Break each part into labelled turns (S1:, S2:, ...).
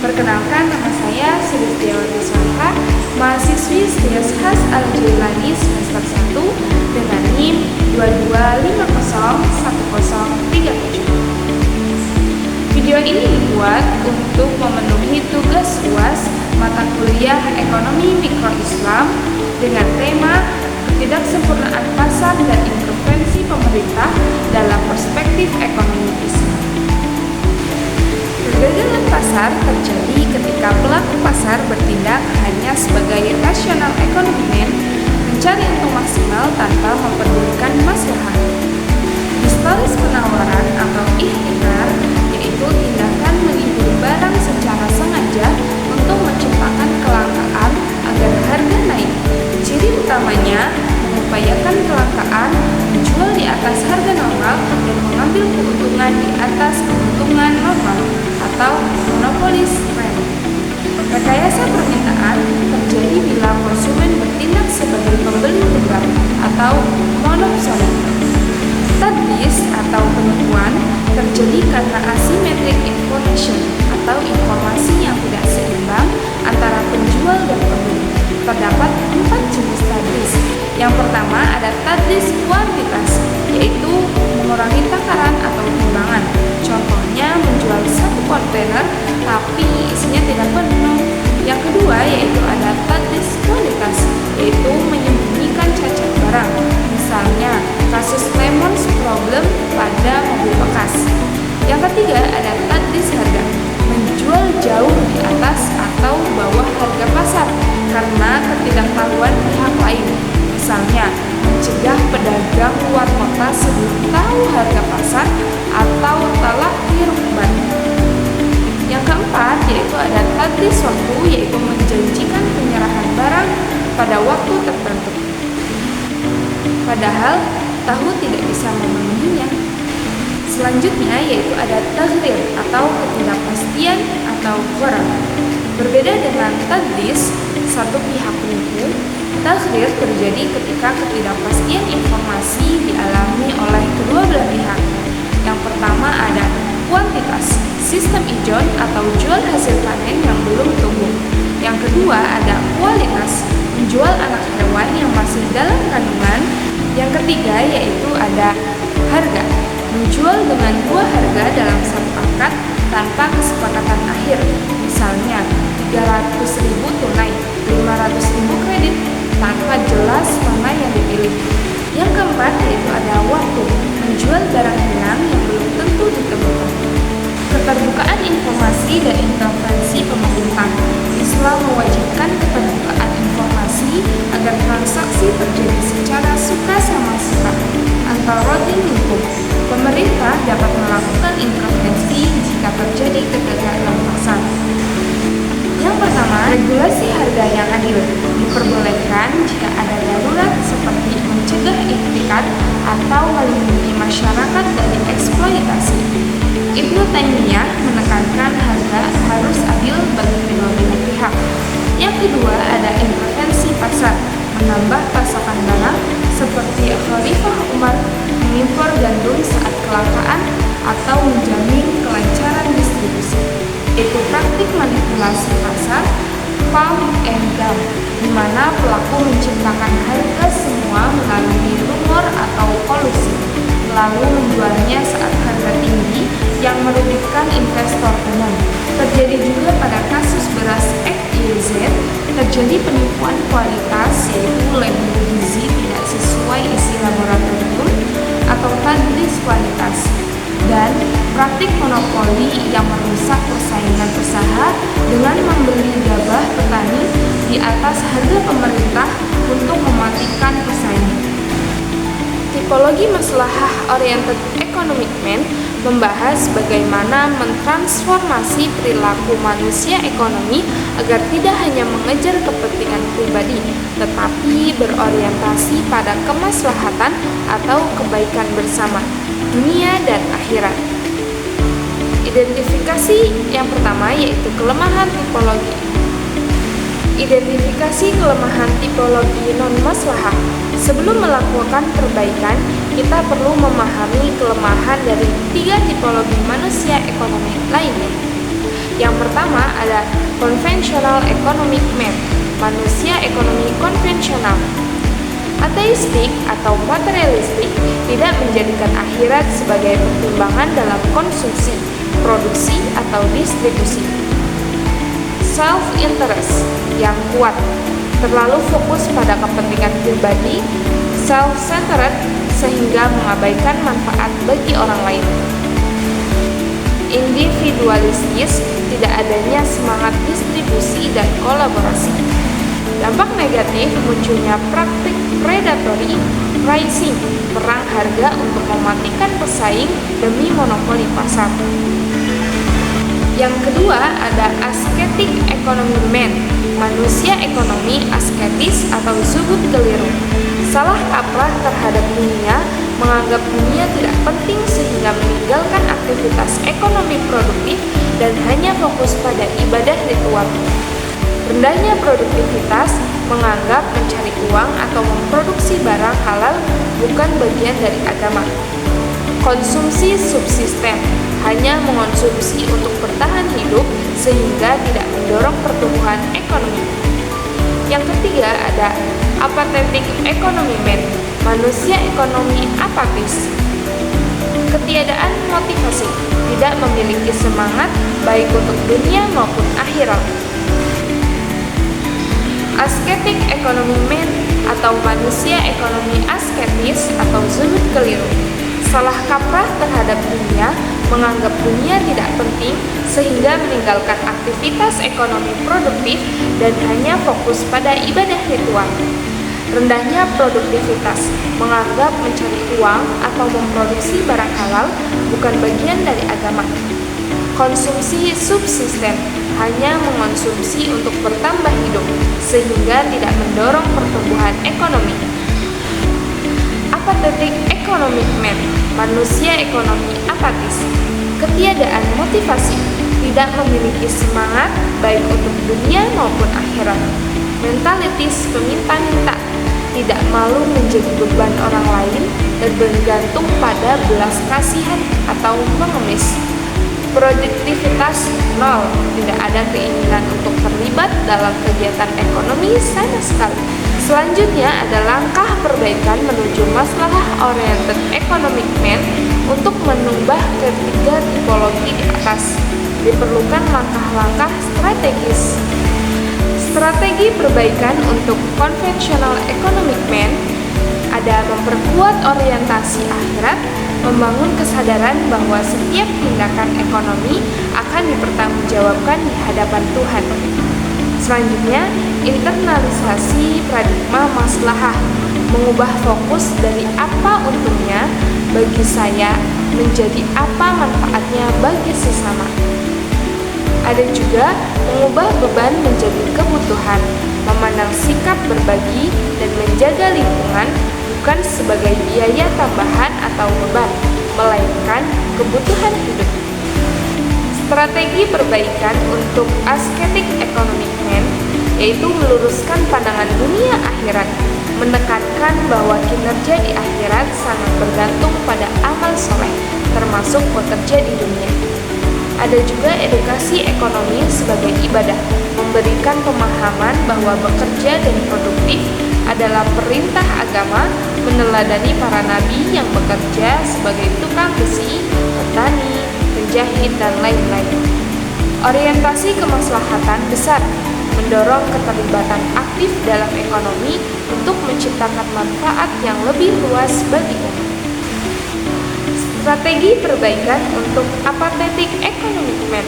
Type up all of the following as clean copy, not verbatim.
S1: Perkenalkan, nama saya Sulistiawati Shalihah, mahasiswi Setyas Khas Al-Jailani semester 1 dengan NIM 22501037. Video ini dibuat untuk memenuhi tugas UAS mata kuliah Ekonomi Mikro Islam dengan tema Ketidaksempurnaan Pasar dan Intervensi Pemerintah dalam Perspektif Ekonomi Islam. Kegagalan pasar terjadi ketika pelaku pasar bertindak hanya sebagai rasional ekonomimen, mencari untung maksimal tanpa mempedulikan maslahat. Historis penawaran atau ikhtikar, yaitu tindakan mengimpor barang secara sengaja untuk menciptakan kelangkaan agar harga naik. Ciri utamanya mengupayakan kelangkaan, menjual di atas harga normal dan mengambil keuntungan di atas keuntungan normal atau monopolis rent. Rekayasa permintaan terjadi bila konsumen bertindak sebagai pembeli tunggal atau monopsoni. Tadlis atau penipuan terjadi karena asymmetric information atau informasi yang tidak seimbang antara penjual dan pembeli. Terdapat 4 jenis tadlis. Yang pertama ada tadlis kuantitas, yaitu mengurangi takaran atau timbangan. Contohnya menjual 1 kontainer tapi isinya tidak penuh. Yang kedua yaitu ada tadlis kualitas, yaitu menyembunyikan cacat barang. Misalnya kasus lemons problem pada mobil bekas. Yang ketiga ada tadlis harga, menjual jauh di atas atau bawah harga pasar karena ketidaktahuan pihak lain. Misalnya mencegah pedagang luar kota sebelum tahu harga pasar atau telah dirubah. Yang keempat yaitu ada tadlis waktu, yaitu menjanjikan penyerahan barang pada waktu tertentu padahal tahu tidak bisa memenuhinya. Selanjutnya yaitu ada taghrir atau ketidakpastian atau gharar. Berbeda dengan tadlis satu pihak penipu, taghrir terjadi ketika ketidakpastian informasi dialami oleh kedua belah pihak. Yang pertama ada kuantitas, sistem ijon atau jual hasil panen yang belum tumbuh. Yang kedua ada kualitas, menjual anak hewan yang masih dalam kandungan. Yang ketiga yaitu ada harga, menjual dengan dua harga dalam satu akad tanpa kesepakatan akhir. Misalnya 300.000 tunai, 500.000 kredit, tanpa jelas mana yang dipilih. Yang keempat yaitu ada waktu, menjual barang hilang yang belum tentu ditemukan. Keterbukaan informasi dan intervensi pemerintah. Islam mewajibkan keterbukaan informasi agar transaksi terjadi secara suka sama suka antara rodin hukum. Pemerintah dapat melakukan intervensi jika terjadi kegagalan pasar. Yang pertama, regulasi harga yang adil diperbolehkan jika ada darurat seperti mencegah ikhtikar atau melindungi masyarakat dari eksploitasi. Ibnu Taimiyah menekankan harga harus adil bagi kedua belah pihak. Yang kedua ada intervensi pasar, menambah pasokan barang seperti Khalifah Umar mengimpor gandum saat kelangkaan atau menjamin kelancaran distribusi. Itu praktik manipulasi pasar, pump and dump, di mana pelaku menciptakan harga semua melalui rumor atau kolusi, lalu menjualnya saat harga tinggi yang merugikan investor umum. Terjadi juga pada kasus beras XYZ, terjadi penipuan kualitas, yaitu label gizi tidak sesuai isi laboratorium atau tadlis kualitas, dan praktik monopoli yang merusak persaingan usaha dengan membeli gabah petani di atas harga pemerintah untuk mematikan pesaing. Tipologi maslahah oriented economic man membahas bagaimana mentransformasi perilaku manusia ekonomi agar tidak hanya mengejar kepentingan pribadi, tetapi berorientasi pada kemaslahatan atau kebaikan bersama, dunia dan akhirat. Identifikasi yang pertama yaitu kelemahan tipologi. Identifikasi kelemahan tipologi non-maslahah. Sebelum melakukan perbaikan, kita perlu memahami kelemahan dari 3 tipologi manusia ekonomi lainnya. Yang pertama ada conventional economic man, manusia ekonomi konvensional. Ateistik atau materialistik tidak menjadikan akhirat sebagai pertimbangan dalam konsumsi, produksi, atau distribusi. Self-interest yang kuat, terlalu fokus pada kepentingan pribadi, self-centered, sehingga mengabaikan manfaat bagi orang lain. Individualistis, tidak adanya semangat distribusi dan kolaborasi. Dampak negatif munculnya praktik predatory pricing, perang harga untuk mematikan pesaing demi monopoli pasar. Yang kedua ada ascetic economy man, manusia ekonomi asketis atau zuhud keliru. Salah kaprah terhadap dunia, menganggap dunia tidak penting sehingga meninggalkan aktivitas ekonomi produktif dan hanya fokus pada ibadah ritual. Rendahnya produktivitas, menganggap mencari uang atau memproduksi barang halal bukan bagian dari agama. Konsumsi subsisten, hanya mengonsumsi untuk bertahan hidup sehingga tidak mendorong pertumbuhan ekonomi. Yang ketiga ada apathetic economy man, manusia ekonomi apatis. Ketiadaan motivasi, tidak memiliki semangat baik untuk dunia maupun akhirat. Ascetic economy man atau manusia ekonomi asketis atau zuhud keliru. Salah kaprah terhadap dunia, menganggap dunia tidak penting sehingga meninggalkan aktivitas ekonomi produktif dan hanya fokus pada ibadah ritual. Rendahnya produktivitas, menganggap mencari uang atau memproduksi barang halal bukan bagian dari agama. Konsumsi subsisten, hanya mengonsumsi untuk bertambah hidup sehingga tidak mendorong pertumbuhan ekonomi. Apathetic economic man, manusia ekonomi apatis. Ketiadaan motivasi, tidak memiliki semangat baik untuk dunia maupun akhirat. Mentalitas peminta-minta, tidak malu menjadi beban orang lain dan bergantung pada belas kasihan atau mengemis. Produktivitas nol, tidak ada keinginan untuk terlibat dalam kegiatan ekonomi sama sekali. Selanjutnya ada langkah perbaikan menuju masalah oriented economic man. Untuk menambah ketiga tipologi di atas, diperlukan langkah-langkah strategis. Strategi perbaikan untuk conventional economic man ada memperkuat orientasi akhirat, membangun kesadaran bahwa setiap tindakan ekonomi akan dipertanggungjawabkan di hadapan Tuhan. Selanjutnya, internalisasi paradigma maslahah, mengubah fokus dari apa untungnya bagi saya menjadi apa manfaatnya bagi sesama. Ada juga mengubah beban menjadi kebutuhan, memandang sikap berbagi dan menjaga lingkungan bukan sebagai biaya tambahan atau beban, melainkan kebutuhan hidup. Strategi perbaikan untuk ascetic economic man yaitu meluruskan pandangan dunia akhirat, menekankan bahwa kinerja di akhirat sangat bergantung pada amal soleh, termasuk bekerja di dunia. Ada juga edukasi ekonomi sebagai ibadah, memberikan pemahaman bahwa bekerja dan produktif adalah perintah agama, meneladani para nabi yang bekerja sebagai tukang besi, petani, penjahit, dan lain-lain. Orientasi kemaslahatan besar, mendorong keterlibatan aktif dalam ekonomi untuk menciptakan manfaat yang lebih luas bagi umat. Strategi perbaikan untuk apathetic economic man,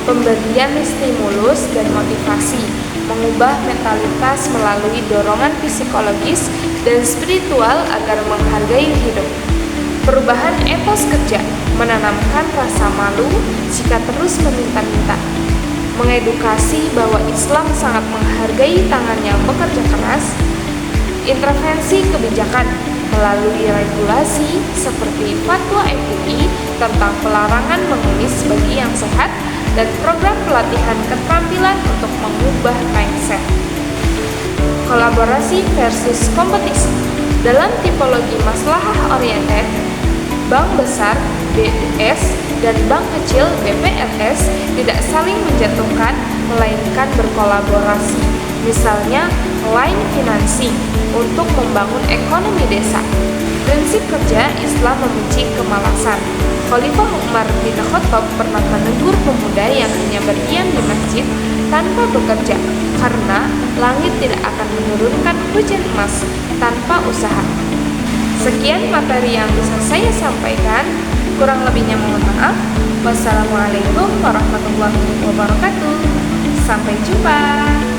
S1: pemberian stimulus dan motivasi, mengubah mentalitas melalui dorongan psikologis dan spiritual agar menghargai hidup. Perubahan etos kerja, menanamkan rasa malu jika terus meminta-minta. Mengedukasi bahwa Islam sangat menghargai tangan yang bekerja keras. Intervensi kebijakan melalui regulasi seperti Fatwa MUI tentang pelarangan mengemis bagi yang sehat dan program pelatihan keterampilan untuk mengubah mindset. Kolaborasi versus kompetisi. Dalam tipologi maslahah oriented, bank besar BUS dan bank kecil BPRS tidak saling menjatuhkan, melainkan berkolaborasi. Misalnya, line financing untuk membangun ekonomi desa. Prinsip kerja Islam membenci kemalasan. Khalifah Umar bin Khattab pernah menegur pemuda yang hanya berdiam di masjid tanpa bekerja, karena langit tidak akan menurunkan hujan emas tanpa usaha. Sekian materi yang bisa saya sampaikan. Kurang lebihnya mohon maaf. Wassalamualaikum warahmatullahi wabarakatuh. Sampai jumpa.